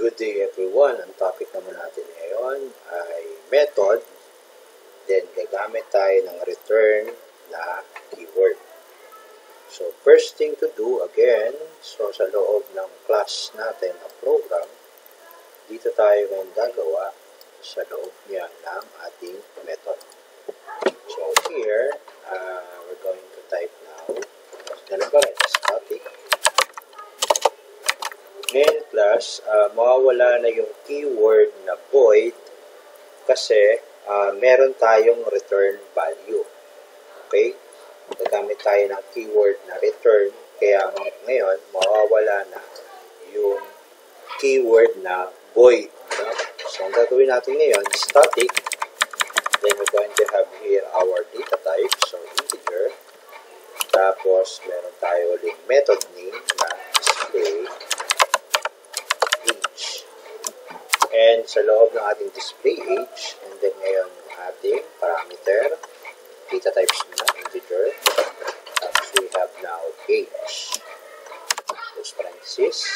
Good day everyone. Ang topic naman natin ngayon ay method. Then gagamit tayo ng return na keyword. So first thing to do again, so sa loob ng class natin ng program, dito tayo ngayon gagawa sa loob niya ng ating method. So here, we're going to type now, ganun pa rin, static. Ngayon class, mawawala na yung keyword na void kasi meron tayong return value. Okay? Gagamit tayo ng keyword na return, kaya ngayon mawawala na yung keyword na void. So ang gagawin natin ngayon, static. Then we're going to have here our data type, so integer. Tapos meron tayo ulit method name na display age. And sa loob ng ating display age, and then ngayon ating parameter, data types na, integer. Tapos we have now age. Close parenthesis.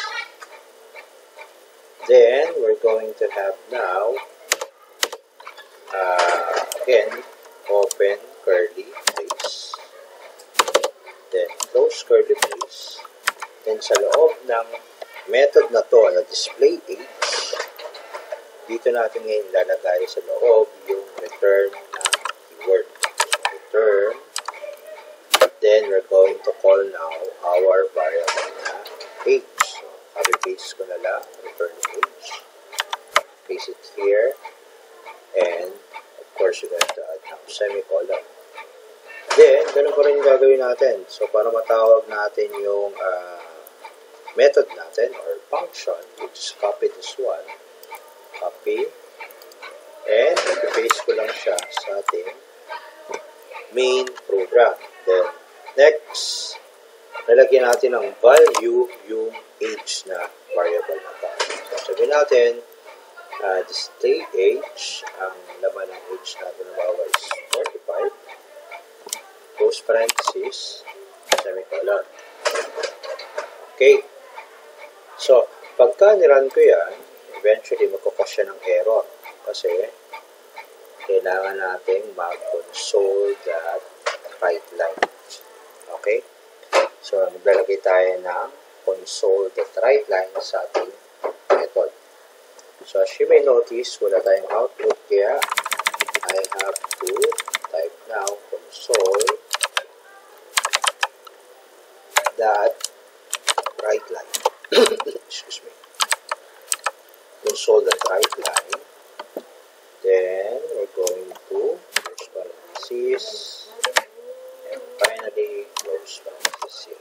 Then we're going to have now, again, open curly brace. Then close curly brace. Then sa loob ng method na to, na display age, dito natin ngayon lalagay sa loob yung return na keyword. So, return. Then we're going to call now our variable na age. So, copy-paste ko na lang, return age. Paste it here. And, of course, you're going to add now semicolon. Then, ganun pa rin yung gagawin natin. So, para matawag natin yung method natin or function, we just copy this one. Copy. And, paste ko lang siya sa ating main program. Then, next, lalagyan natin ng value yung age na variable na ito. So, sabihin natin, display age, ang laman ng age natin na bawal is 45. Close parenthesis, semicolon. Okay. So, pagka nirun ko yan, eventually magkakos siya ng error kasi kailangan natin mag-console.writeLine. Okay? So, maglalagay tayo ng console.writeLine sa ating method. So, as you may notice, wala tayong output kaya I have to type now console.writeLine. Excuse me. Console.writeLine. Then we're going to close parenthesis and finally close parenthesis.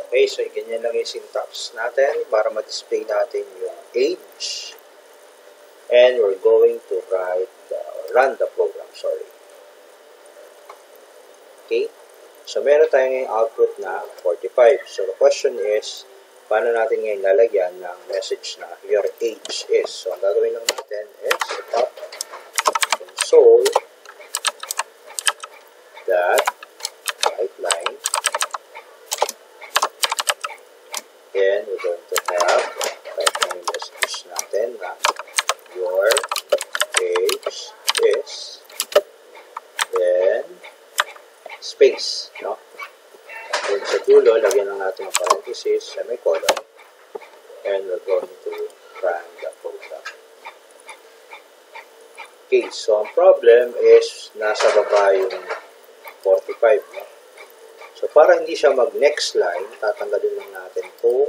Okay, so ganyan lang yung syntax natin para ma-display natin yung age. And we're going to run the program, sorry. Okay. So, meron tayong output na 45. So, the question is, paano natin ngayon lalagyan ng message na your age is? So, ang gagawin lang natin is setup console.writeLine. Then, we're going to have type ng message natin na your age is, then, space, no? Then sa dulo, lagyan lang natin ng parenthesis, semicolon, and we're going to run the program. Okay, so ang problem is nasa baba yung 45, no? So para hindi siya mag-next line, tatanggalin lang natin itong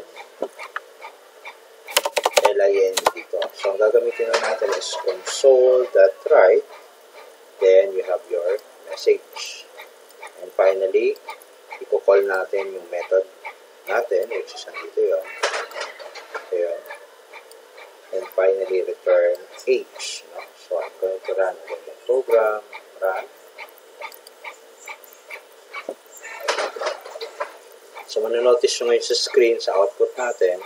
LIN dito. So ang gagamitin lang natin is console.write, then you have your message. And finally, i-call natin yung method natin, which is nandito yun. Ito yun. And finally, return age. No? So, I'm going to run again the program. Run. So, mananotice nyo ngayon sa screen, sa output natin,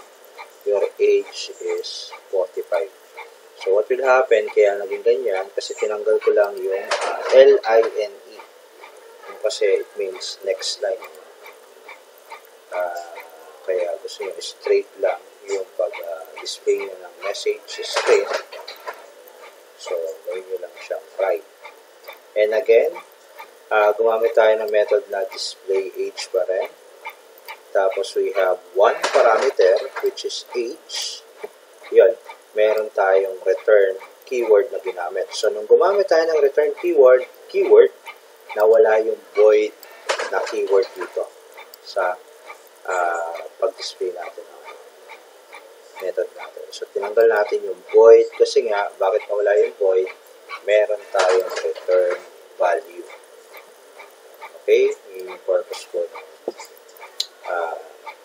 your age is 45. So, what will happen, kaya naging ganyan, kasi tinanggal ko lang yung LINE. Kasi it means next line. Kaya gusto nyo straight lang yung pag mag-display na ng message string. So, gawin nyo lang siyang write. And again, gumamit tayo ng method na display age pa rin. Tapos we have one parameter which is age. Yun, meron tayong return keyword na ginamit. So, nung gumamit tayo ng return keyword, nawala yung void na keyword dito sa pag-display natin ng method natin. So, tinanggal natin yung void kasi nga, bakit nawala yung void? Meron tayong return value. Okay? Yun yung purpose ko ng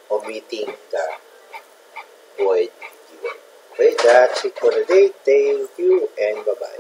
omitting the void keyword. Okay, that's it for the day. Thank you and bye-bye.